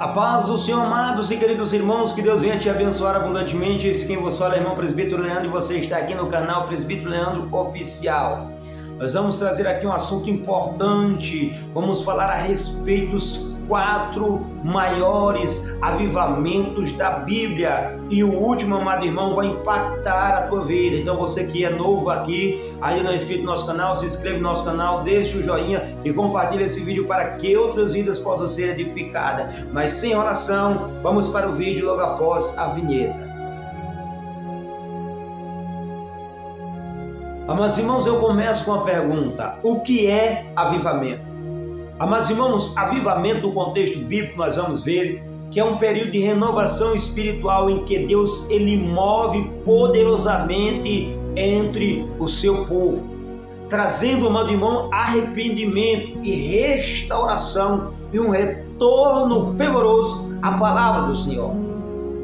A paz do Senhor, amados e queridos irmãos, que Deus venha te abençoar abundantemente. Esse quem vos fala é o irmão Presbítero Leandro e você está aqui no canal Presbítero Leandro Oficial. Nós vamos trazer aqui um assunto importante. Vamos falar a respeito dos 4 maiores avivamentos da Bíblia. E o último, amado irmão, vai impactar a tua vida. Então você que é novo aqui, ainda não é inscrito no nosso canal, se inscreve no nosso canal, deixa o joinha e compartilha esse vídeo para que outras vidas possam ser edificadas. Mas sem oração, vamos para o vídeo logo após a vinheta. Amados irmãos, eu começo com a pergunta: o que é avivamento? Amados irmãos, avivamento no contexto bíblico nós vamos ver que é um período de renovação espiritual em que Deus ele move poderosamente entre o seu povo, trazendo, amado irmão, arrependimento e restauração e um retorno fervoroso à palavra do Senhor.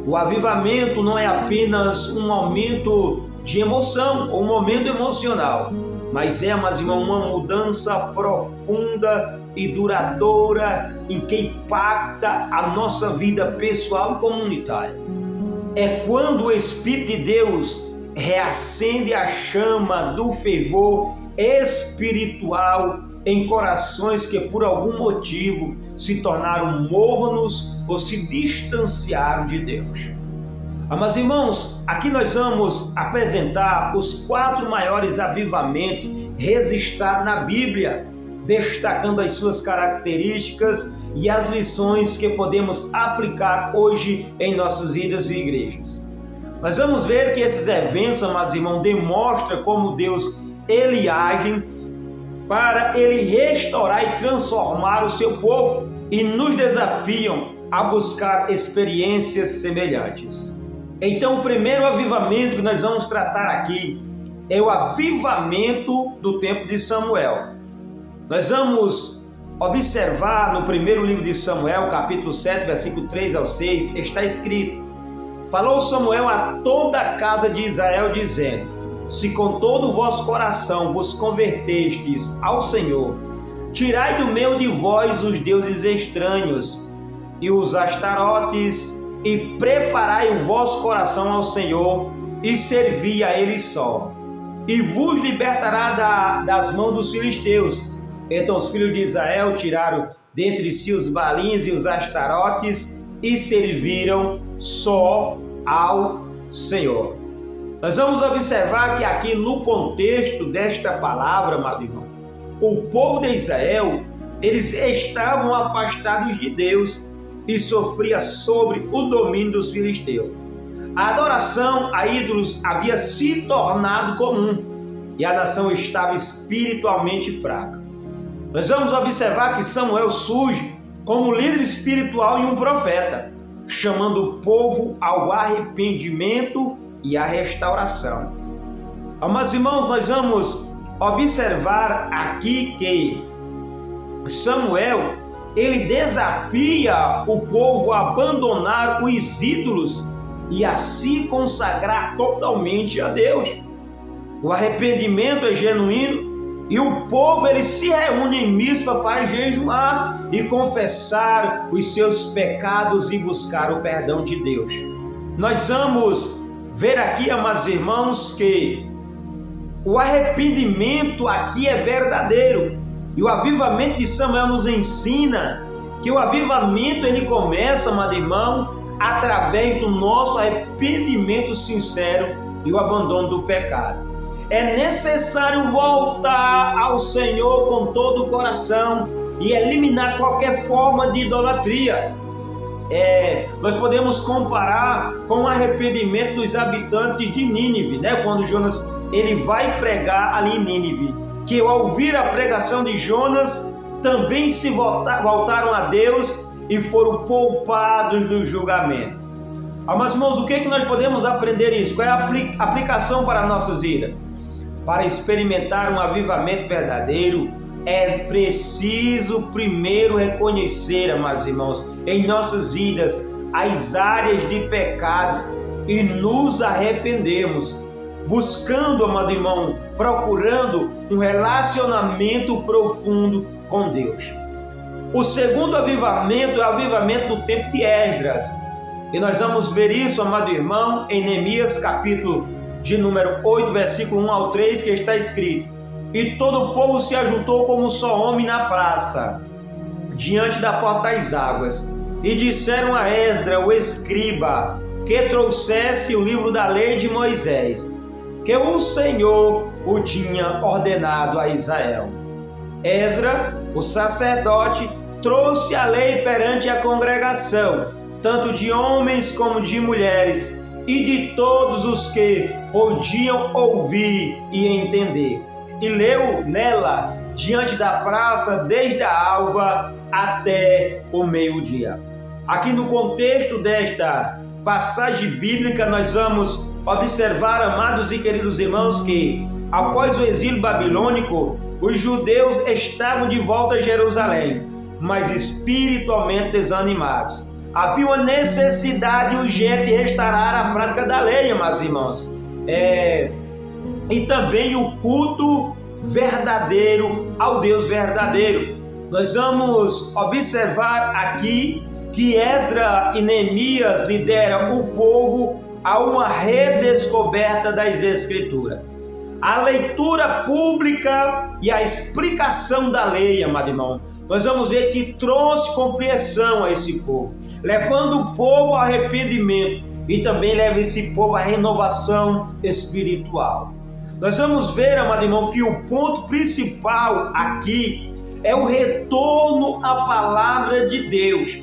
O avivamento não é apenas um aumento de emoção ou um momento emocional, mas é, mas irmão, uma mudança profunda e duradoura em que impacta a nossa vida pessoal e comunitária. É quando o Espírito de Deus reacende a chama do fervor espiritual em corações que por algum motivo se tornaram mornos ou se distanciaram de Deus. Mas irmãos, aqui nós vamos apresentar os 4 maiores avivamentos registrados na Bíblia, destacando as suas características e as lições que podemos aplicar hoje em nossas vidas e igrejas. Nós vamos ver que esses eventos, amados irmãos, demonstram como Deus ele age para ele restaurar e transformar o seu povo e nos desafiam a buscar experiências semelhantes. Então, o primeiro avivamento que nós vamos tratar aqui é o avivamento do tempo de Samuel. Nós vamos observar no primeiro livro de Samuel, capítulo 7, versículo 3 ao 6, está escrito: falou Samuel a toda a casa de Israel, dizendo: se com todo o vosso coração vos convertestes ao Senhor, tirai do meio de vós os deuses estranhos e os astarotes, e preparai o vosso coração ao Senhor, e servi a Ele só, e vos libertará das mãos dos filisteus. Então os filhos de Israel tiraram dentre si os balins e os astarotes, e serviram só ao Senhor. Nós vamos observar que aqui no contexto desta palavra, amado irmão, o povo de Israel, eles estavam afastados de Deus e sofria sobre o domínio dos filisteus. A adoração a ídolos havia se tornado comum e a nação estava espiritualmente fraca. Nós vamos observar que Samuel surge como líder espiritual e um profeta, chamando o povo ao arrependimento e à restauração. Mas, irmãos, nós vamos observar aqui que Samuel ele desafia o povo a abandonar os ídolos e a se consagrar totalmente a Deus. O arrependimento é genuíno e o povo ele se reúne em Mispa para jejuar e confessar os seus pecados e buscar o perdão de Deus. Nós vamos ver aqui, amados irmãos, que o arrependimento aqui é verdadeiro. E o avivamento de Samuel nos ensina que o avivamento ele começa, amado irmão, através do nosso arrependimento sincero e o abandono do pecado. É necessário voltar ao Senhor com todo o coração e eliminar qualquer forma de idolatria. Nós podemos comparar com o arrependimento dos habitantes de Nínive, né? Quando Jonas ele vai pregar ali em Nínive, que ao ouvir a pregação de Jonas, também se voltaram a Deus e foram poupados do julgamento. Mas, irmãos, o que nós podemos aprender isso? Qual é a aplicação para a nossa vida? Para experimentar um avivamento verdadeiro, é preciso primeiro reconhecer, amados irmãos, em nossas vidas as áreas de pecado e nos arrependermos, buscando, amado irmão, procurando um relacionamento profundo com Deus. O segundo avivamento é o avivamento do tempo de Esdras. E nós vamos ver isso, amado irmão, em Neemias, capítulo de número 8, versículo 1 ao 3, que está escrito: E todo o povo se ajuntou como um só homem na praça, diante da porta das águas, e disseram a Esdras, o escriba, que trouxesse o livro da lei de Moisés, que o Senhor o tinha ordenado a Israel. Esdras, o sacerdote, trouxe a lei perante a congregação, tanto de homens como de mulheres, e de todos os que podiam ouvir e entender. E leu nela diante da praça desde a alva até o meio-dia. Aqui no contexto desta passagem bíblica nós vamos observar, amados e queridos irmãos, que após o exílio babilônico, os judeus estavam de volta a Jerusalém, mas espiritualmente desanimados. Havia uma necessidade urgente de restaurar a prática da lei, amados irmãos. E também o culto verdadeiro ao Deus verdadeiro. Nós vamos observar aqui que Esdras e Neemias lideram o povo a uma redescoberta das Escrituras. A leitura pública e a explicação da lei, amado irmão, nós vamos ver que trouxe compreensão a esse povo, levando o povo ao arrependimento e também leva esse povo à renovação espiritual. Nós vamos ver, amado irmão, que o ponto principal aqui é o retorno à palavra de Deus.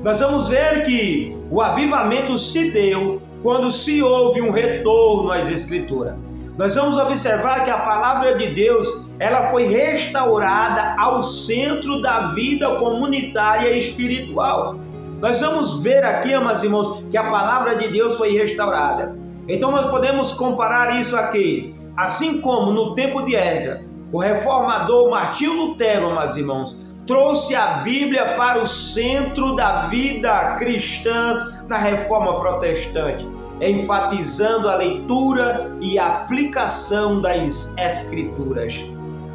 Nós vamos ver que o avivamento se deu quando se houve um retorno às Escrituras. Nós vamos observar que a palavra de Deus, ela foi restaurada ao centro da vida comunitária e espiritual. Nós vamos ver aqui, amados irmãos, que a palavra de Deus foi restaurada. Então nós podemos comparar isso aqui, assim como no tempo de Esdras, o reformador Martinho Lutero, amados irmãos, trouxe a Bíblia para o centro da vida cristã na Reforma Protestante, enfatizando a leitura e a aplicação das Escrituras.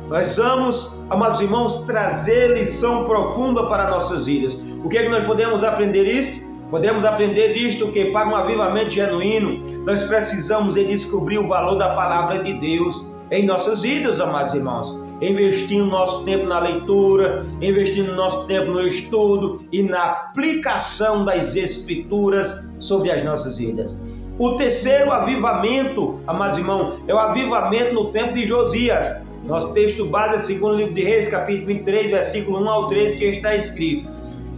Nós vamos, amados irmãos, trazer lição profunda para nossas vidas. O que é que nós podemos aprender isto? Podemos aprender disto que para um avivamento genuíno, nós precisamos descobrir o valor da palavra de Deus em nossas vidas, amados irmãos. Investindo nosso tempo na leitura, investindo nosso tempo no estudo e na aplicação das Escrituras sobre as nossas vidas. O terceiro avivamento, amados irmãos, é o avivamento no tempo de Josias. Nosso texto base é segundo livro de Reis, capítulo 23, versículo 1 ao 3, que está escrito: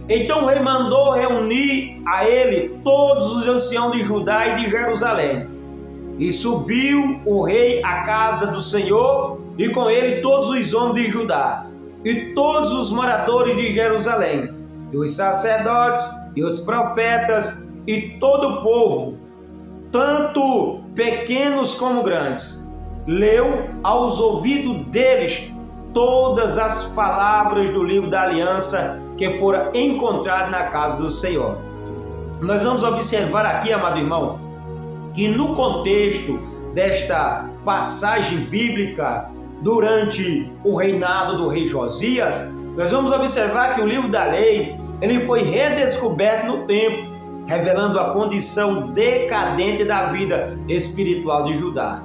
Então o rei mandou reunir a ele todos os anciãos de Judá e de Jerusalém. E subiu o rei à casa do Senhor, e com ele todos os homens de Judá, e todos os moradores de Jerusalém, e os sacerdotes, e os profetas, e todo o povo, tanto pequenos como grandes. Leu aos ouvidos deles todas as palavras do livro da aliança que fora encontrado na casa do Senhor. Nós vamos observar aqui, amado irmão, que no contexto desta passagem bíblica, durante o reinado do rei Josias, nós vamos observar que o livro da lei, ele foi redescoberto no tempo, revelando a condição decadente da vida espiritual de Judá.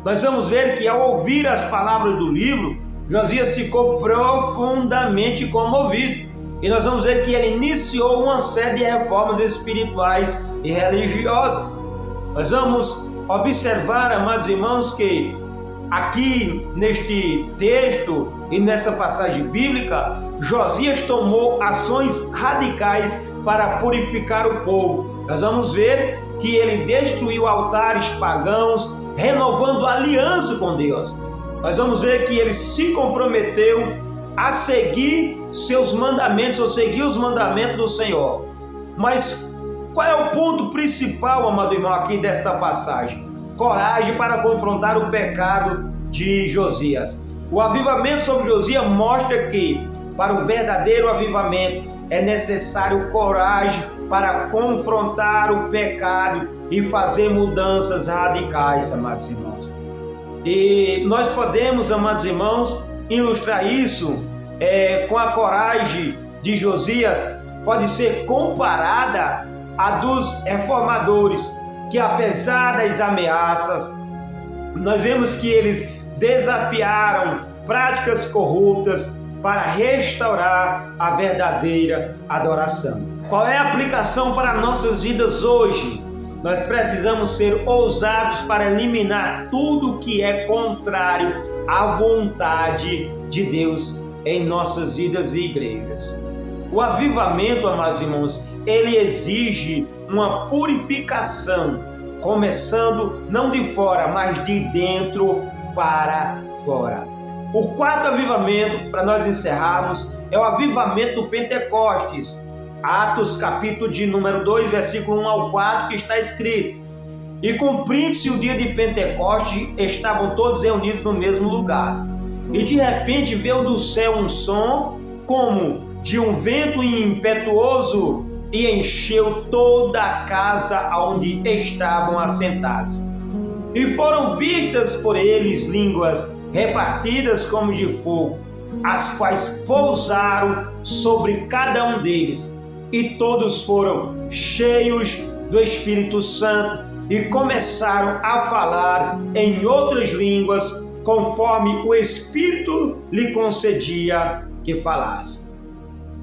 Nós vamos ver que ao ouvir as palavras do livro, Josias ficou profundamente comovido. E nós vamos ver que ele iniciou uma série de reformas espirituais e religiosas. Nós vamos observar, amados irmãos, que aqui neste texto e nessa passagem bíblica, Josias tomou ações radicais para purificar o povo. Nós vamos ver que ele destruiu altares pagãos, renovando a aliança com Deus. Nós vamos ver que ele se comprometeu a seguir seus mandamentos, ou seguir os mandamentos do Senhor. Mas qual é o ponto principal, amado irmão, aqui desta passagem? Coragem para confrontar o pecado de Josias. O avivamento sobre Josias mostra que, para o verdadeiro avivamento, é necessário coragem para confrontar o pecado e fazer mudanças radicais, amados irmãos. E nós podemos, amados irmãos, ilustrar isso com a coragem de Josias pode ser comparada à dos reformadores, que apesar das ameaças, nós vemos que eles desafiaram práticas corruptas para restaurar a verdadeira adoração. Qual é a aplicação para nossas vidas hoje? Nós precisamos ser ousados para eliminar tudo que é contrário à vontade de Deus em nossas vidas e igrejas. O avivamento, amados irmãos, ele exige uma purificação, começando não de fora, mas de dentro para fora. O quarto avivamento, para nós encerrarmos, é o avivamento do Pentecostes. Atos, capítulo de número 2, versículo 1 ao 4, que está escrito: E cumprindo-se o dia de Pentecostes, estavam todos reunidos no mesmo lugar. E de repente veio do céu um som, como de um vento impetuoso, e encheu toda a casa onde estavam assentados. E foram vistas por eles línguas repartidas como de fogo, as quais pousaram sobre cada um deles. E todos foram cheios do Espírito Santo e começaram a falar em outras línguas, conforme o Espírito lhe concedia que falasse.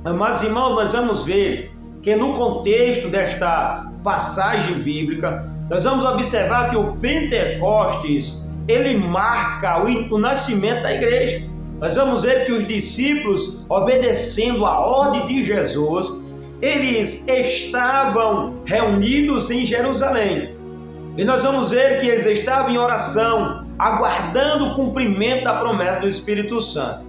Amados irmãos, nós vamos ver que no contexto desta passagem bíblica, nós vamos observar que o Pentecostes, ele marca o nascimento da igreja. Nós vamos ver que os discípulos, obedecendo a ordem de Jesus, eles estavam reunidos em Jerusalém. E nós vamos ver que eles estavam em oração, aguardando o cumprimento da promessa do Espírito Santo.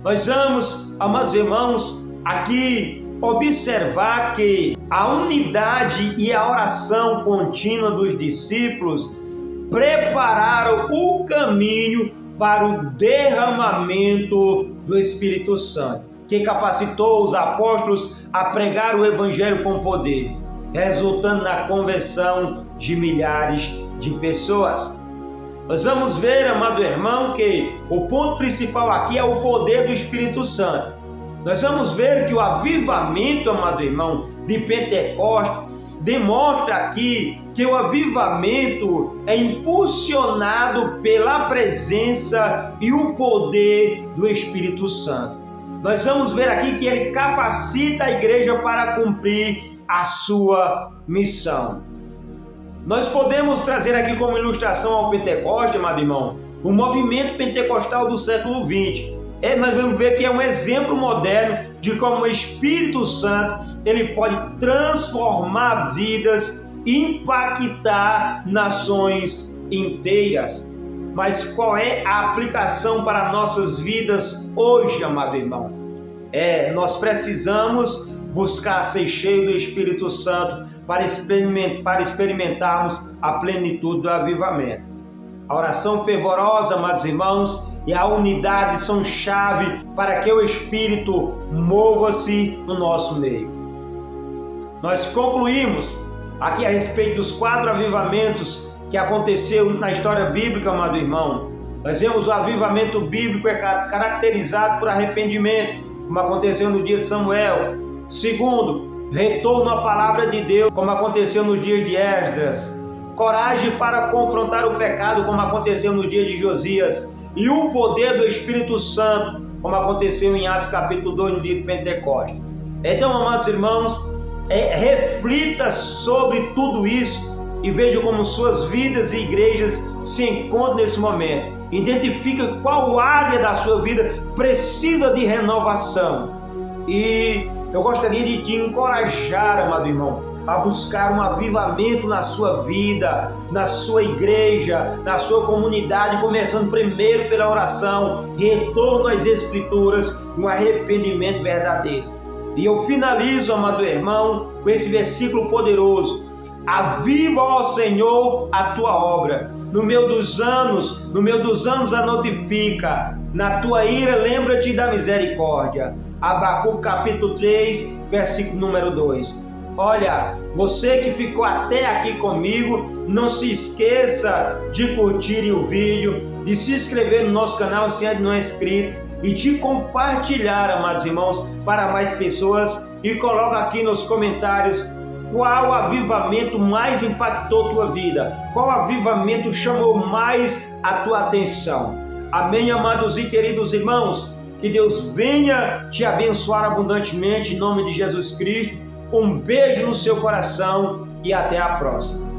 Nós vamos, amados irmãos, aqui observar que a unidade e a oração contínua dos discípulos prepararam o caminho para o derramamento do Espírito Santo, que capacitou os apóstolos a pregar o Evangelho com poder, resultando na conversão de milhares de pessoas. Nós vamos ver, amado irmão, que o ponto principal aqui é o poder do Espírito Santo. Nós vamos ver que o avivamento, amado irmão, de Pentecostes, demonstra aqui que o avivamento é impulsionado pela presença e o poder do Espírito Santo. Nós vamos ver aqui que ele capacita a igreja para cumprir a sua missão. Nós podemos trazer aqui como ilustração ao Pentecostes, amado irmão, o movimento pentecostal do século XX. Nós vamos ver que é um exemplo moderno de como o Espírito Santo ele pode transformar vidas, impactar nações inteiras. Mas qual é a aplicação para nossas vidas hoje, amado irmão? Nós precisamos buscar ser cheio do Espírito Santo para experimentarmos a plenitude do avivamento. A oração fervorosa, amados irmãos, e a unidade são chave para que o Espírito mova-se no nosso meio. Nós concluímos aqui a respeito dos 4 avivamentos que aconteceu na história bíblica, amado irmão. Nós vemos o avivamento bíblico é caracterizado por arrependimento, como aconteceu no dia de Samuel. Segundo, retorno à palavra de Deus, como aconteceu nos dias de Esdras. Coragem para confrontar o pecado, como aconteceu no dia de Josias. E o poder do Espírito Santo, como aconteceu em Atos capítulo 2, no dia de Pentecostes. Então, amados irmãos, reflita sobre tudo isso e veja como suas vidas e igrejas se encontram nesse momento. Identifique qual área da sua vida precisa de renovação. E eu gostaria de te encorajar, amado irmão, a buscar um avivamento na sua vida, na sua igreja, na sua comunidade, começando primeiro pela oração, retorno às Escrituras e um arrependimento verdadeiro. E eu finalizo, amado irmão, com esse versículo poderoso: aviva, ó Senhor, a tua obra. No meio dos anos a notifica. Na tua ira, lembra-te da misericórdia. Abacuque capítulo 3, versículo número 2. Olha, você que ficou até aqui comigo, não se esqueça de curtir o vídeo, de se inscrever no nosso canal se ainda não é inscrito, e de compartilhar, amados irmãos, para mais pessoas. E coloca aqui nos comentários qual avivamento mais impactou tua vida, qual avivamento chamou mais a tua atenção. Amém, amados e queridos irmãos? Que Deus venha te abençoar abundantemente em nome de Jesus Cristo. Um beijo no seu coração e até a próxima.